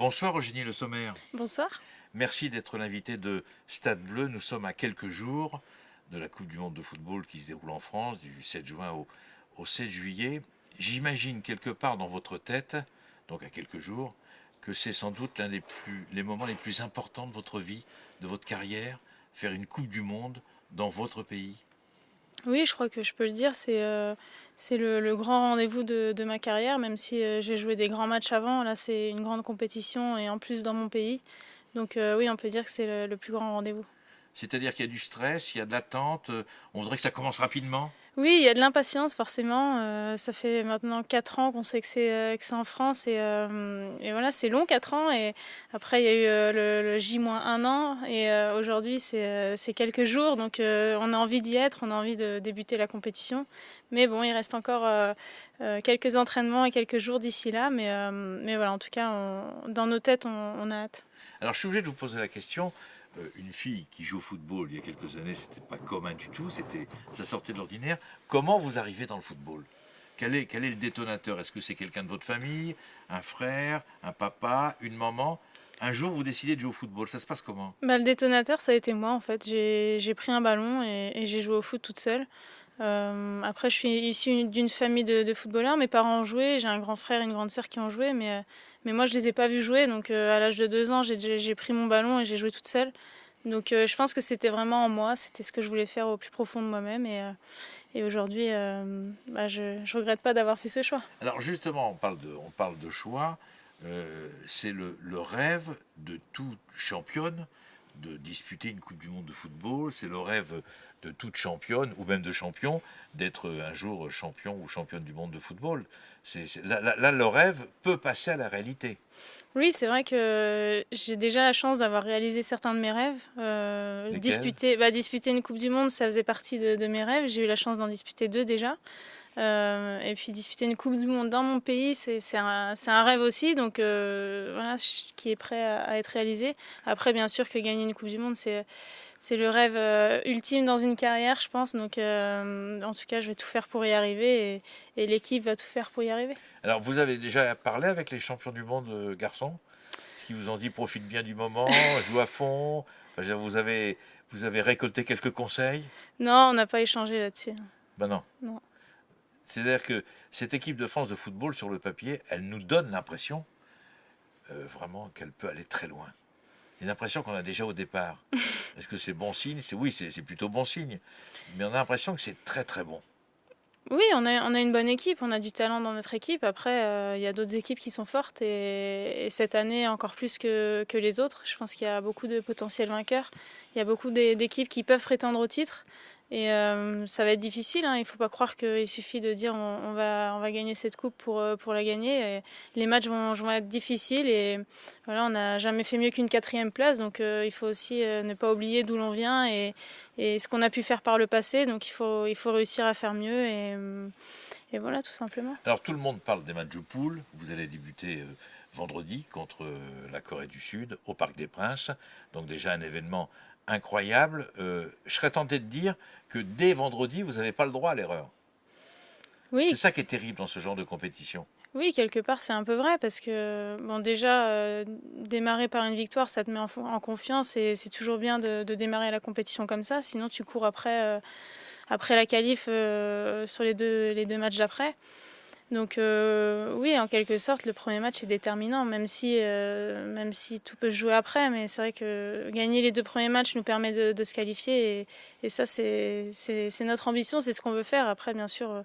Bonsoir Eugénie Le Sommer. Bonsoir. Merci d'être l'invité de Stade Bleu. Nous sommes à quelques jours de la Coupe du Monde de football qui se déroule en France du 7 juin au 7 juillet. J'imagine quelque part dans votre tête, donc à quelques jours, que c'est sans doute les moments les plus importants de votre vie, de votre carrière, faire une Coupe du Monde dans votre pays. Oui, je crois que je peux le dire, c'est le grand rendez-vous de ma carrière, même si j'ai joué des grands matchs avant. Là, c'est une grande compétition et en plus dans mon pays. Donc oui, on peut dire que c'est le plus grand rendez-vous. C'est-à-dire qu'il y a du stress, il y a de l'attente, on voudrait que ça commence rapidement. Oui, il y a de l'impatience forcément. Ça fait maintenant 4 ans qu'on sait que c'est en France et voilà, c'est long 4 ans. Et après, il y a eu le J-1 an et aujourd'hui, c'est quelques jours. Donc on a envie d'y être, on a envie de débuter la compétition. Mais bon, il reste encore quelques entraînements et quelques jours d'ici là. Mais voilà, en tout cas, dans nos têtes, on a hâte. Alors je suis obligé de vous poser la question. Une fille qui joue au football il y a quelques années, c'était pas commun du tout, ça sortait de l'ordinaire. Comment vous arrivez dans le football? Quel est le détonateur? Est-ce que c'est quelqu'un de votre famille, un frère, un papa, une maman? Un jour, vous décidez de jouer au football. Ça se passe comment? Bah, le détonateur, ça a été moi en fait. J'ai pris un ballon et j'ai joué au foot toute seule. Après, je suis issue d'une famille de footballeurs. Mes parents ont joué, j'ai un grand frère et une grande sœur qui ont joué, mais moi je les ai pas vus jouer. Donc à l'âge de 2 ans, j'ai pris mon ballon et j'ai joué toute seule. Donc je pense que c'était vraiment en moi, c'était ce que je voulais faire au plus profond de moi-même. Et aujourd'hui, bah, je regrette pas d'avoir fait ce choix. Alors justement, on parle de choix. C'est le rêve de toute championne de disputer une Coupe du Monde de football. C'est le rêve de toute championne ou même de champion d'être un jour champion ou championne du monde de football. Là, le rêve peut passer à la réalité. Oui, c'est vrai que j'ai déjà la chance d'avoir réalisé certains de mes rêves. Lesquels? Disputer une Coupe du Monde, ça faisait partie de mes rêves. J'ai eu la chance d'en disputer 2 déjà. Et puis disputer une Coupe du Monde dans mon pays, c'est un rêve aussi, donc voilà, qui est prêt à être réalisé. Après, bien sûr que gagner une Coupe du Monde, c'est le rêve ultime dans une carrière, je pense. Donc en tout cas, je vais tout faire pour y arriver et l'équipe va tout faire pour y arriver. Alors, vous avez déjà parlé avec les champions du monde garçons qui vous ont dit profite bien du moment, joue à fond. Enfin, je veux dire, vous avez récolté quelques conseils? Non, on n'a pas échangé là-dessus. Ben non. Non. C'est-à-dire que cette équipe de France de football, sur le papier, elle nous donne l'impression vraiment qu'elle peut aller très loin. Une impression qu'on a déjà au départ. Est-ce que c'est bon signe? Oui, c'est plutôt bon signe. Mais on a l'impression que c'est très très bon. Oui, on a une bonne équipe, on a du talent dans notre équipe. Après, il y a d'autres équipes qui sont fortes et cette année encore plus que les autres. Je pense qu'il y a beaucoup de potentiels vainqueurs. Il y a beaucoup d'équipes qui peuvent prétendre au titre. Et ça va être difficile, hein. Il ne faut pas croire qu'il suffit de dire on va gagner cette coupe pour la gagner. Et les matchs vont être difficiles et voilà, on n'a jamais fait mieux qu'une 4e place. Donc il faut aussi ne pas oublier d'où l'on vient et ce qu'on a pu faire par le passé. Donc il faut réussir à faire mieux et voilà, tout simplement. Alors tout le monde parle des matchs de poule. Vous allez débuter vendredi contre la Corée du Sud au Parc des Princes. Donc déjà un événement incroyable. Je serais tenté de dire que dès vendredi, vous n'avez pas le droit à l'erreur. C'est Oui, ça qui est terrible dans ce genre de compétition. oui, quelque part c'est un peu vrai parce que bon déjà démarrer par une victoire ça te met en confiance et c'est toujours bien de démarrer la compétition comme ça, sinon tu cours après la qualif sur les deux matchs d'après. Donc oui, en quelque sorte le premier match est déterminant même si tout peut se jouer après, mais c'est vrai que gagner les 2 premiers matchs nous permet de se qualifier et ça c'est notre ambition, c'est ce qu'on veut faire. Après bien sûr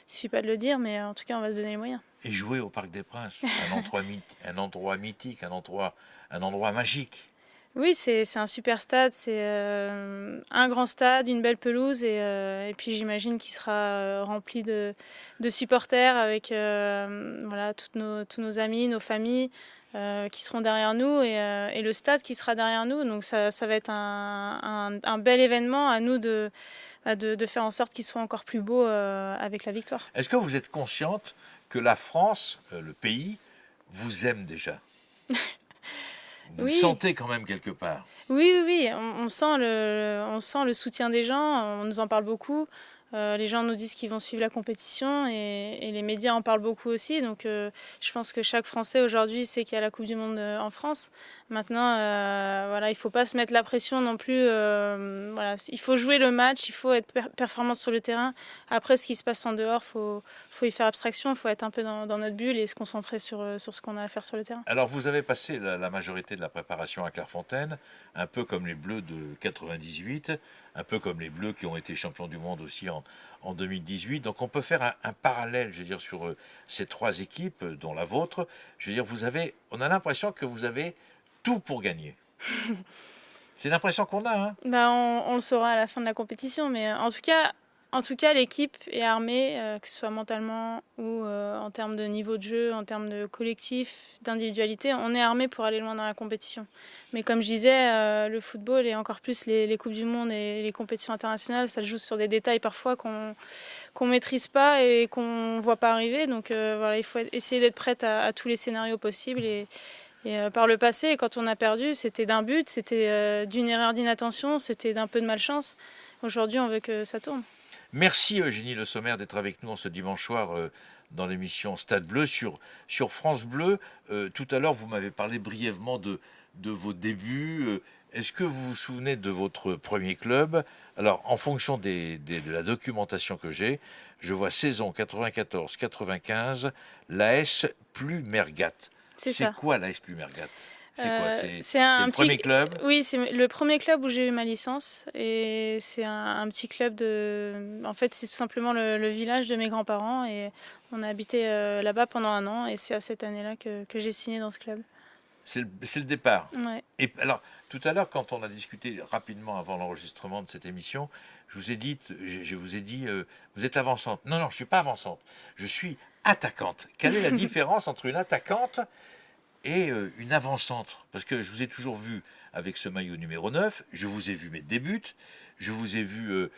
il suffit pas de le dire, mais en tout cas on va se donner les moyens. Et jouer au Parc des Princes, un endroit mythique, un endroit magique. Oui, c'est un super stade, c'est un grand stade, une belle pelouse et puis j'imagine qu'il sera rempli de supporters avec voilà, tous nos amis, nos familles qui seront derrière nous et le stade qui sera derrière nous. Donc ça va être un bel événement à nous de faire en sorte qu'il soit encore plus beau avec la victoire. Est-ce que vous êtes consciente que la France, le pays, vous aime déjà? Vous le Oui, sentez quand même quelque part. oui, oui, oui, on sent le soutien des gens, on nous en parle beaucoup. Les gens nous disent qu'ils vont suivre la compétition et les médias en parlent beaucoup aussi. Donc je pense que chaque Français aujourd'hui sait qu'il y a la Coupe du Monde en France. Maintenant, voilà, il ne faut pas se mettre la pression non plus. Voilà, il faut jouer le match, il faut être performant sur le terrain. Après, ce qui se passe en dehors, faut y faire abstraction, il faut être un peu dans notre bulle et se concentrer sur ce qu'on a à faire sur le terrain. Alors vous avez passé la majorité de la préparation à Clairefontaine, un peu comme les Bleus de 98, un peu comme les Bleus qui ont été champions du monde aussi en 2018. Donc on peut faire un parallèle, je veux dire, sur ces trois équipes, dont la vôtre. Je veux dire, on a l'impression que vous avez tout pour gagner. C'est l'impression qu'on a, hein. Bah, on le saura à la fin de la compétition, mais en tout cas, l'équipe est armée, que ce soit mentalement ou en termes de niveau de jeu, en termes de collectif, d'individualité. On est armé pour aller loin dans la compétition. Mais comme je disais, le football et encore plus les Coupes du Monde et les compétitions internationales, ça joue sur des détails parfois qu'on maîtrise pas et qu'on voit pas arriver. Donc voilà, il faut essayer d'être prête à tous les scénarios possibles. Et par le passé, quand on a perdu, c'était d'un but, c'était d'une erreur d'inattention, c'était d'un peu de malchance. Aujourd'hui, on veut que ça tourne. Merci Eugénie Le Sommer d'être avec nous ce dimanche soir dans l'émission Stade Bleu sur France Bleu. Tout à l'heure, vous m'avez parlé brièvement de vos débuts. Est-ce que vous vous souvenez de votre premier club? Alors, en fonction de la documentation que j'ai, je vois saison 94-95, l'AS Plumergat. C'est C'est ça. quoi l'AS Plumergat? C'est quoi? C'est un le petit premier club? Oui, c'est le premier club où j'ai eu ma licence et c'est un petit club en fait, c'est tout simplement le village de mes grands-parents et on a habité là-bas pendant un an et c'est à cette année-là que j'ai signé dans ce club. C'est le départ. Ouais. Et alors, tout à l'heure, quand on a discuté rapidement avant l'enregistrement de cette émission, je vous ai dit, vous êtes avançante. Non, non, je ne suis pas avançante. Je suis attaquante. Quelle est la différence entre une attaquante et une avant-centre? Parce que je vous ai toujours vu avec ce maillot numéro 9, je vous ai vu mettre des buts, je vous ai vu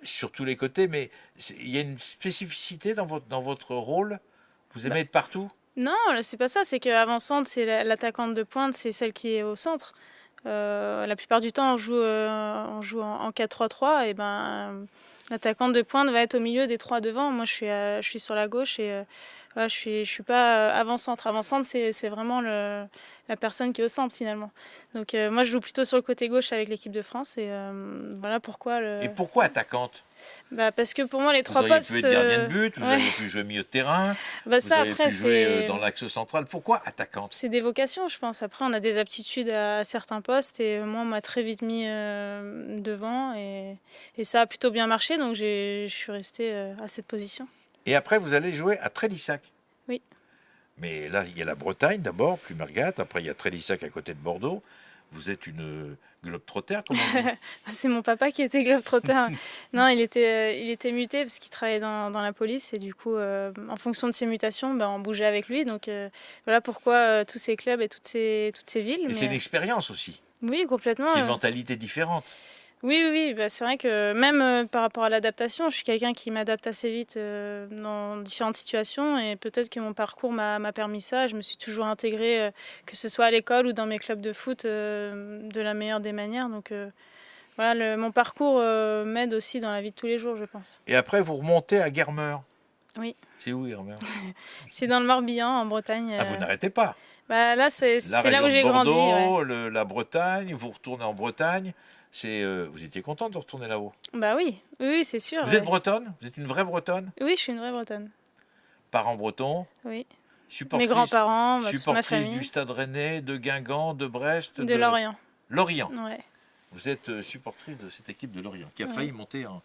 sur tous les côtés, mais il y a une spécificité dans votre rôle. Vous aimez être partout? Non, là, c'est pas ça, c'est qu'avant-centre, c'est l'attaquante de pointe, c'est celle qui est au centre. La plupart du temps, on joue en 4-3-3, et ben l'attaquante de pointe va être au milieu des trois devant. Moi, je suis sur la gauche et voilà, je suis pas avant-centre. Avant-centre, c'est vraiment la personne qui est au centre finalement. Donc moi, je joue plutôt sur le côté gauche avec l'équipe de France et voilà pourquoi. Et pourquoi attaquante? Bah, parce que pour moi, les Vous trois auriez postes. pu être gardien de but, vous Ouais. auriez pu jouer milieu de terrain, Bah, vous ça, auriez après, pu jouer dans l'axe central. Pourquoi attaquante? c'est des vocations, je pense. Après, on a des aptitudes à certains postes et moi, on m'a très vite mis devant et ça a plutôt bien marché, donc je suis restée à cette position. Et après, vous allez jouer à Trélissac. Oui. Mais là, il y a la Bretagne d'abord, Plumergat. Après, il y a Trélissac à côté de Bordeaux. Vous êtes une globe-trotter, comment on dit? C'est mon papa qui était globe-trotter. Non, il était muté parce qu'il travaillait dans la police et du coup, en fonction de ses mutations, ben, on bougeait avec lui. Donc voilà pourquoi tous ces clubs et toutes ces villes. Et c'est une expérience aussi. Oui, complètement. C'est une mentalité différente. Oui, bah, c'est vrai que même par rapport à l'adaptation, je suis quelqu'un qui m'adapte assez vite dans différentes situations et peut-être que mon parcours m'a permis ça. Je me suis toujours intégrée, que ce soit à l'école ou dans mes clubs de foot, de la meilleure des manières. Donc voilà, mon parcours m'aide aussi dans la vie de tous les jours, je pense. Et après, vous remontez à Guermeur. Oui. C'est où Guermeur? C'est dans le Morbihan, en Bretagne. Ah, vous n'arrêtez pas. Bah, là, c'est là où j'ai grandi. Bordeaux, Ouais. la Bretagne, vous retournez en Bretagne. Vous étiez contente de retourner là-haut? Bah oui, c'est sûr. Vous êtes bretonne? Vous êtes une vraie bretonne? Oui, je suis une vraie bretonne. Parents bretons? Oui. Supportrice, Mes grands-parents, toute ma supportrice famille. du Stade Rennais, de Guingamp, de Brest, De Lorient. Lorient. Ouais. Vous êtes supportrice de cette équipe de Lorient qui a failli monter en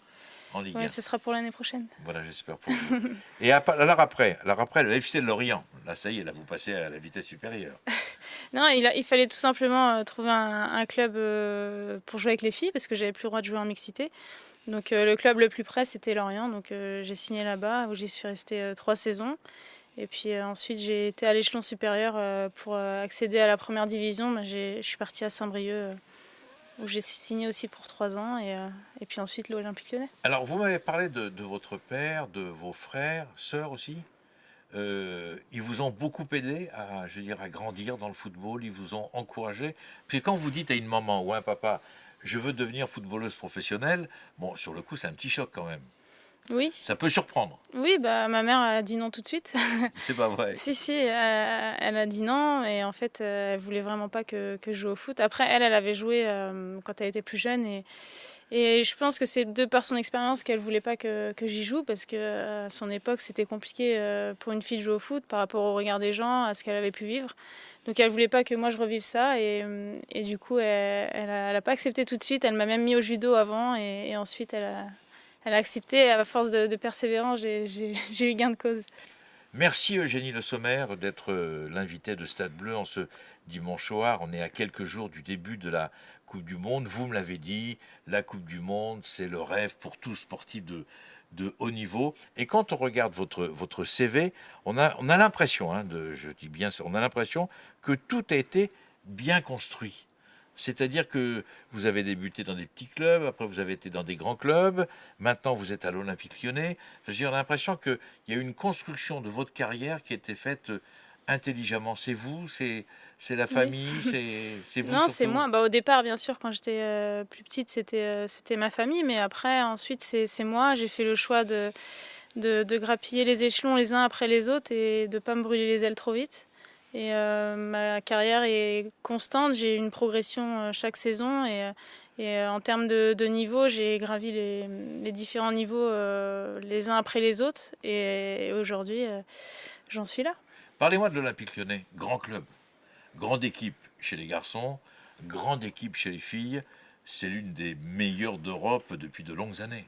Ligue 1. Ouais, ce sera pour l'année prochaine. Voilà, j'espère pour vous. Et alors après, le FC de Lorient, là ça y est, là vous passez à la vitesse supérieure. Non, il fallait tout simplement trouver un club pour jouer avec les filles parce que j'avais plus le droit de jouer en mixité. Donc le club le plus près c'était Lorient, donc j'ai signé là-bas où j'y suis restée 3 saisons. Et puis ensuite j'ai été à l'échelon supérieur pour accéder à la première division. Je suis partie à Saint-Brieuc où j'ai signé aussi pour 3 ans et puis ensuite l'Olympique Lyonnais. Alors vous m'avez parlé de votre père, de vos frères, sœurs aussi. Ils vous ont beaucoup aidé à grandir dans le football, ils vous ont encouragé. Puis quand vous dites à une maman ou à un papa, je veux devenir footballeuse professionnelle, bon, sur le coup, c'est un petit choc quand même. Oui, Ça peut surprendre. oui, bah ma mère a dit non tout de suite. C'est pas vrai. Si, elle a dit non et en fait, elle voulait vraiment pas que je joue au foot. Après, elle avait joué quand elle était plus jeune et je pense que c'est de par son expérience qu'elle voulait pas que j'y joue parce que à son époque, c'était compliqué pour une fille de jouer au foot par rapport au regard des gens, à ce qu'elle avait pu vivre. Donc elle voulait pas que moi je revive ça et du coup, elle a pas accepté tout de suite. Elle m'a même mis au judo avant et ensuite elle a accepté. À force de persévérance, j'ai eu gain de cause. Merci Eugénie Le Sommer d'être l'invitée de Stade Bleu en ce dimanche soir. On est à quelques jours du début de la Coupe du Monde. Vous me l'avez dit, la Coupe du Monde, c'est le rêve pour tout sportif de haut niveau. Et quand on regarde votre CV, on a l'impression, je dis bien ça, on a l'impression que tout a été bien construit. C'est-à-dire que vous avez débuté dans des petits clubs, après vous avez été dans des grands clubs, maintenant vous êtes à l'Olympique Lyonnais. Enfin, j'ai l'impression qu'il y a une construction de votre carrière qui a été faite intelligemment. C'est vous, c'est la Oui. famille, c'est vous Non, c'est surtout. moi. Bah, au départ, bien sûr, quand j'étais plus petite, c'était ma famille. Mais après, ensuite, c'est moi. J'ai fait le choix de grappiller les échelons les uns après les autres et de ne pas me brûler les ailes trop vite. Et ma carrière est constante. J'ai une progression chaque saison. Et en termes de niveau, j'ai gravi les différents niveaux les uns après les autres. Et aujourd'hui, j'en suis là. Parlez-moi de l'Olympique Lyonnais, grand club, grande équipe chez les garçons, grande équipe chez les filles. C'est l'une des meilleures d'Europe depuis de longues années.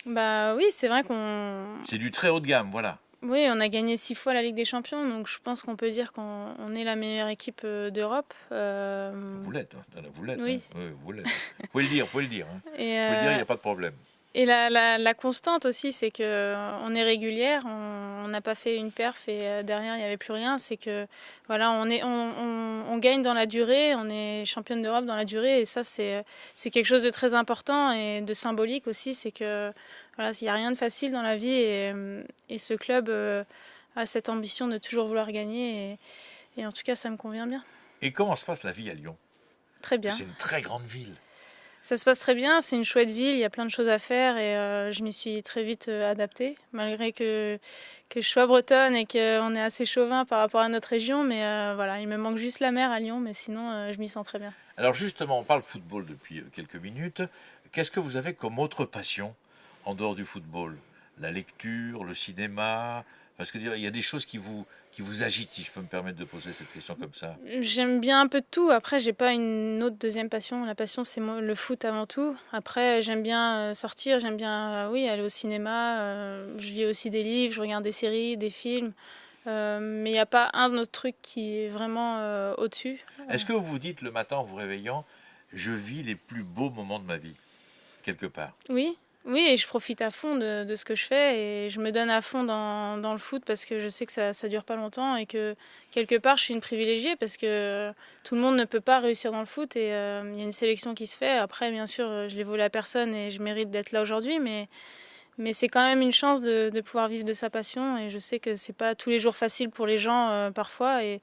Bah oui, c'est vrai qu'on C'est du très haut de gamme, voilà. oui, on a gagné 6 fois la Ligue des Champions, donc je pense qu'on peut dire qu'on est la meilleure équipe d'Europe. Vous l'êtes, hein. Vous l'êtes, hein. Oui. Oui, vous l'êtes. Vous pouvez le dire, vous pouvez le dire, hein. Et, Vous pouvez le dire, il n'y a pas de problème. la constante aussi, c'est que on est régulière, on n'a pas fait une perf et derrière il n'y avait plus rien. C'est que voilà, on gagne dans la durée, on est championne d'Europe dans la durée et ça c'est quelque chose de très important et de symbolique aussi. C'est que voilà, il n'y a rien de facile dans la vie et ce club a cette ambition de toujours vouloir gagner et en tout cas ça me convient bien. Et comment se passe la vie à Lyon? Très Parce bien. que c'est une très grande ville. Ça se passe très bien, c'est une chouette ville, il y a plein de choses à faire et je m'y suis très vite adaptée, malgré que je sois bretonne et qu'on est assez chauvin par rapport à notre région, mais voilà, il me manque juste la mer à Lyon, mais sinon je m'y sens très bien. Alors justement, on parle football depuis quelques minutes. Qu'est-ce que vous avez comme autre passion en dehors du football? La lecture, le cinéma? Parce que il y a des choses qui vous agitent, si je peux me permettre de poser cette question comme ça. J'aime bien un peu de tout, après j'ai pas une autre deuxième passion, la passion c'est le foot avant tout. Après j'aime bien sortir, j'aime bien oui, aller au cinéma, je lis aussi des livres, je regarde des séries, des films. Mais il n'y a pas un autre truc qui est vraiment au-dessus. Est-ce que vous vous dites le matin en vous réveillant, je vis les plus beaux moments de ma vie, quelque part? Oui, oui, et je profite à fond de ce que je fais et je me donne à fond dans le foot parce que je sais que ça dure pas longtemps et que quelque part je suis une privilégiée parce que tout le monde ne peut pas réussir dans le foot et il y a une sélection qui se fait. Après, bien sûr, je l'ai volé à personne et je mérite d'être là aujourd'hui, mais c'est quand même une chance de pouvoir vivre de sa passion et je sais que c'est pas tous les jours facile pour les gens parfois et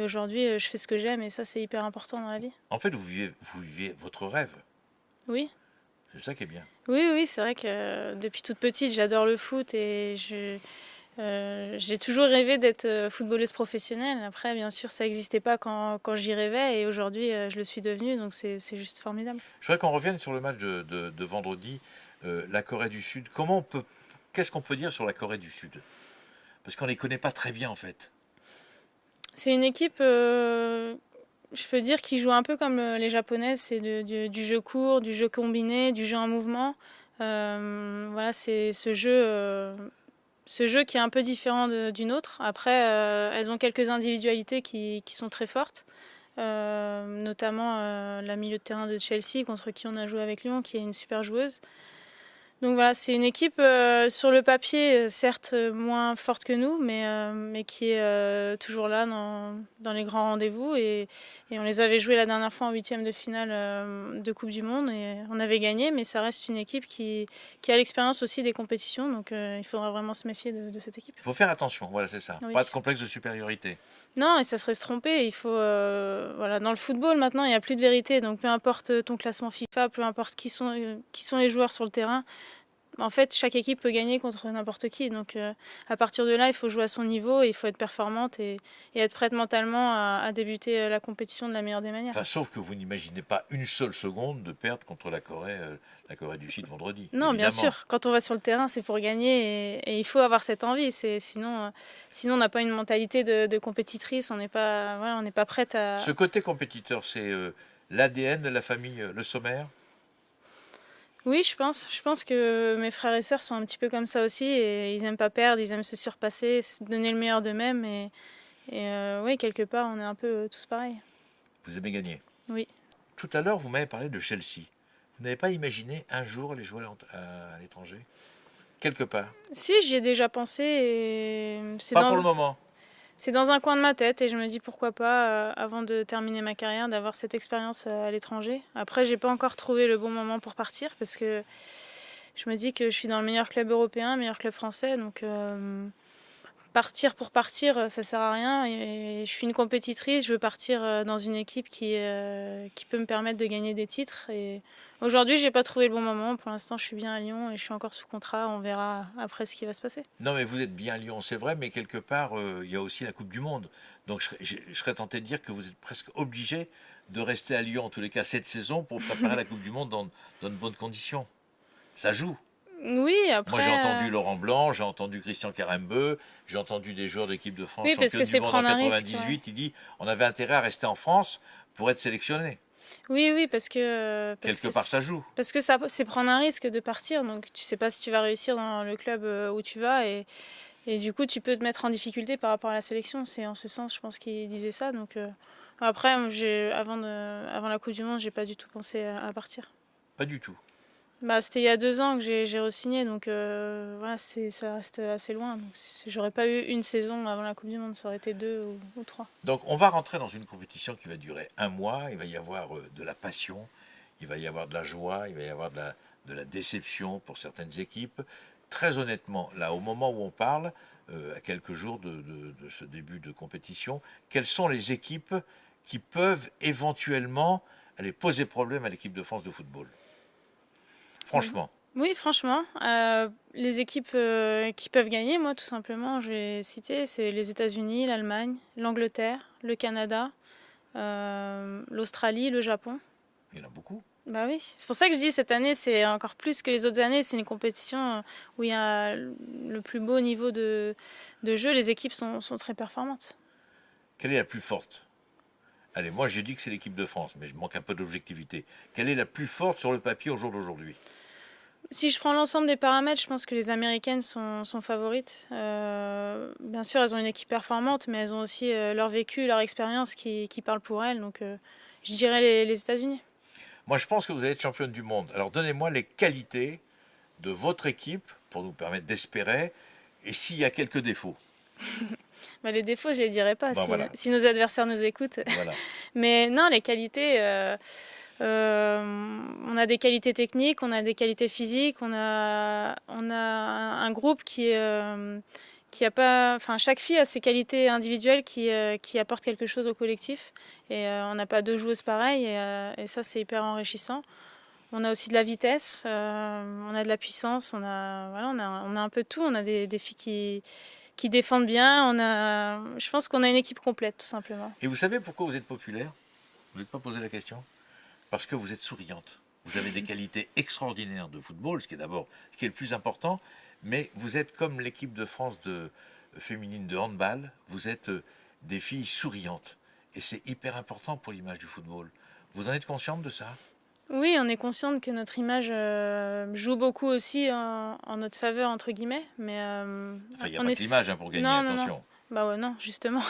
aujourd'hui je fais ce que j'aime et ça c'est hyper important dans la vie. En fait, vous vivez votre rêve. Oui. C'est ça qui est bien. Oui, oui, c'est vrai que depuis toute petite, j'adore le foot et j'ai toujours rêvé d'être footballeuse professionnelle. Après, bien sûr, ça n'existait pas quand j'y rêvais et aujourd'hui, je le suis devenue, donc c'est juste formidable. Je voudrais qu'on revienne sur le match de vendredi, la Corée du Sud. Qu'est-ce qu'on peut dire sur la Corée du Sud? Parce qu'on ne les connaît pas très bien en fait. C'est une équipe, je peux dire, qui joue un peu comme les Japonaises. C'est du jeu court, du jeu combiné, du jeu en mouvement. Voilà, c'est ce jeu qui est un peu différent d'une autre. Après, elles ont quelques individualités qui sont très fortes, notamment la milieu de terrain de Chelsea contre qui on a joué avec Lyon, qui est une super joueuse. Donc voilà, c'est une équipe sur le papier, certes moins forte que nous, mais qui est toujours là dans les grands rendez-vous. Et on les avait joués la dernière fois en huitième de finale de Coupe du Monde et on avait gagné, mais ça reste une équipe qui a l'expérience aussi des compétitions, donc il faudra vraiment se méfier de cette équipe. Il faut faire attention, voilà, c'est ça. Oui. Pas de complexe de supériorité. Non, et ça serait se tromper. Il faut, voilà, dans le football maintenant, il n'y a plus de vérité. Donc peu importe ton classement FIFA, peu importe qui sont les joueurs sur le terrain, en fait, chaque équipe peut gagner contre n'importe qui. Donc, à partir de là, il faut jouer à son niveau, et il faut être performante et être prête mentalement à débuter la compétition de la meilleure des manières. Enfin, sauf que vous n'imaginez pas une seule seconde de perdre contre la Corée du Sud vendredi. Non, bien Évidemment. sûr. Quand on va sur le terrain, c'est pour gagner et il faut avoir cette envie. Sinon, on n'a pas une mentalité de compétitrice. On n'est pas, voilà, on n'est pas prête à. Ce côté compétiteur, c'est l'ADN de la famille Le Sommer. Oui, je pense. Je pense que mes frères et sœurs sont un petit peu comme ça aussi et ils n'aiment pas perdre, ils aiment se surpasser, se donner le meilleur d'eux-mêmes oui, quelque part, on est un peu tous pareils. Vous aimez gagner. Oui. Tout à l'heure, vous m'avez parlé de Chelsea. Vous n'avez pas imaginé un jour aller jouer à l'étranger? Quelque part. Si, j'y ai déjà pensé et Pas pour le moment. c'est dans un coin de ma tête et je me dis pourquoi pas, avant de terminer ma carrière, d'avoir cette expérience à l'étranger. Après, j'ai pas encore trouvé le bon moment pour partir parce que je me dis que je suis dans le meilleur club européen, meilleur club français, donc partir pour partir, ça sert à rien. Et je suis une compétitrice, je veux partir dans une équipe qui peut me permettre de gagner des titres. Et aujourd'hui, j'ai pas trouvé le bon moment. Pour l'instant, je suis bien à Lyon et je suis encore sous contrat. On verra après ce qui va se passer. Non, mais vous êtes bien à Lyon, c'est vrai, mais quelque part, il y a aussi la Coupe du Monde. Donc je serais tenté de dire que vous êtes presque obligé de rester à Lyon, en tous les cas, cette saison, pour préparer la Coupe du Monde dans de bonnes conditions. Ça joue. Oui, après. Moi, j'ai entendu Laurent Blanc, j'ai entendu Christian Carambeu, j'ai entendu des joueurs d'équipe de France Oui, parce championne que du c'est monde en prendre un risque. 98. Ouais. Il dit on avait intérêt à rester en France pour être sélectionné. Oui, parce que. Quelque part, ça joue. Parce que ça, c'est prendre un risque de partir. Donc, tu sais pas si tu vas réussir dans le club où tu vas. Et du coup, tu peux te mettre en difficulté par rapport à la sélection. C'est en ce sens, je pense, qu'il disait ça. Donc, après, avant la Coupe du Monde, j'ai pas du tout pensé à partir. Pas du tout. Bah, c'était il y a 2 ans que j'ai re-signé, donc voilà, ça reste assez loin. Donc, j'aurais pas eu une saison avant la Coupe du Monde, ça aurait été 2 ou 3. Donc on va rentrer dans une compétition qui va durer un mois. Il va y avoir de la passion, il va y avoir de la joie, il va y avoir de la déception pour certaines équipes. Très honnêtement, là, au moment où on parle, à quelques jours de ce début de compétition, quelles sont les équipes qui peuvent éventuellement aller poser problème à l'équipe de France de football? Franchement. Oui, franchement, les équipes qui peuvent gagner, moi, tout simplement, je vais citer, c'est les États-Unis, l'Allemagne, l'Angleterre, le Canada, l'Australie, le Japon. Il y en a beaucoup. Bah oui, c'est pour ça que je dis cette année, c'est encore plus que les autres années. C'est une compétition où il y a le plus beau niveau de jeu. Les équipes sont très performantes. Quelle est la plus forte? Allez, moi j'ai dit que c'est l'équipe de France, mais je manque un peu d'objectivité. Quelle est la plus forte sur le papier au jour d'aujourd'hui? Si je prends l'ensemble des paramètres, je pense que les Américaines sont favorites. Bien sûr, elles ont une équipe performante, mais elles ont aussi leur vécu, leur expérience qui parle pour elles. Donc, je dirais les États-Unis. Moi, je pense que vous allez être championne du monde. Alors, donnez-moi les qualités de votre équipe pour nous permettre d'espérer. Et s'il y a quelques défauts. Bah, les défauts, je les dirais pas Bon, voilà. si nos adversaires nous écoutent. Voilà. Mais non, les qualités, on a des qualités techniques, on a des qualités physiques, on a un groupe qui a pas, enfin chaque fille a ses qualités individuelles qui apportent quelque chose au collectif et on n'a pas deux joueuses pareilles et ça c'est hyper enrichissant. On a aussi de la vitesse, on a de la puissance, on a un peu de tout, on a des filles qui défendent bien, je pense qu'on a une équipe complète tout simplement. Et vous savez pourquoi vous êtes populaire? Vous n'êtes pas posé la question? Parce que vous êtes souriante. Vous avez des qualités extraordinaires de football, ce qui est le plus important, mais vous êtes comme l'équipe de France féminine de handball, vous êtes des filles souriantes. Et c'est hyper important pour l'image du football. Vous en êtes consciente de ça? Oui, on est consciente que notre image joue beaucoup aussi en notre faveur, entre guillemets. Mais, enfin, il n'y a pas que l'image pour gagner, attention. Non. Bah ouais, non, justement.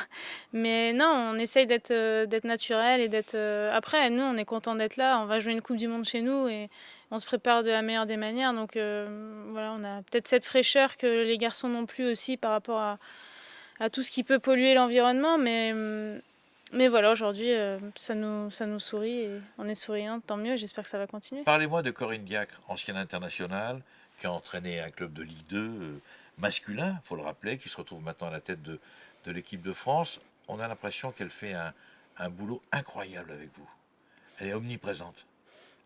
Mais non, on essaye d'être naturel et d'être... Après, nous, on est content d'être là. On va jouer une Coupe du Monde chez nous et on se prépare de la meilleure des manières. Donc voilà, on a peut-être cette fraîcheur que les garçons n'ont plus aussi par rapport à tout ce qui peut polluer l'environnement. Mais voilà, aujourd'hui, ça nous sourit et on est souriante, tant mieux. J'espère que ça va continuer. Parlez-moi de Corinne Diacre, ancienne internationale, qui a entraîné un club de Ligue 2 masculin, il faut le rappeler, qui se retrouve maintenant à la tête de l'équipe de France. On a l'impression qu'elle fait un boulot incroyable avec vous. Elle est omniprésente.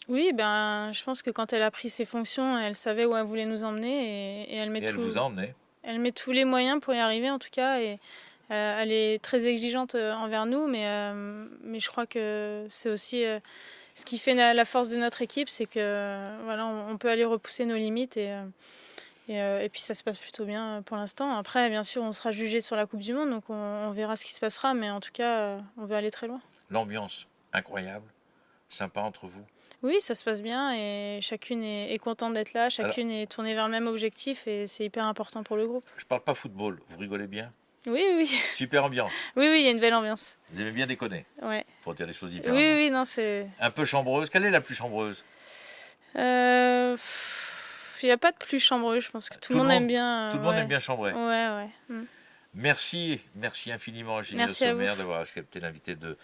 Oui, ben, je pense que quand elle a pris ses fonctions, elle savait où elle voulait nous emmener et elle met Et elle vous a emmené. elle met tous les moyens pour y arriver en tout cas. Et elle est très exigeante envers nous, mais je crois que c'est aussi ce qui fait la force de notre équipe, c'est que voilà, on peut aller repousser nos limites et puis ça se passe plutôt bien pour l'instant. Après, bien sûr, on sera jugé sur la Coupe du Monde, donc on verra ce qui se passera, mais en tout cas, on veut aller très loin. L'ambiance incroyable, sympa entre vous. Oui, ça se passe bien et chacune est contente d'être là, Alors, chacune est tournée vers le même objectif et c'est hyper important pour le groupe. je parle pas football, vous rigolez bien? Oui, oui, Super ambiance. oui, oui, il y a une belle ambiance. Vous aimez bien déconner, Ouais. pour dire les choses Oui, différemment. oui, non, c'est. Un peu chambreuse. Quelle est la plus chambreuse? Il n'y a pas de plus chambreux, je pense que tout le monde aime bien. Tout le monde aime Ouais, bien chambrer. ouais, ouais. Merci, merci infiniment Gilles Merci à vous. Sommer d'avoir accepté l'invité de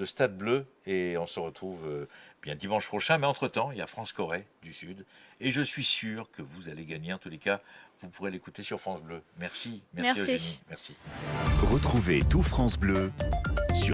Stade Bleu. Et on se retrouve bien dimanche prochain. Mais entre-temps, il y a France-Corée du Sud. Et je suis sûr que vous allez gagner. En tous les cas, vous pourrez l'écouter sur France Bleu. Merci, merci Merci. Eugénie. Merci. Retrouvez tout France Bleu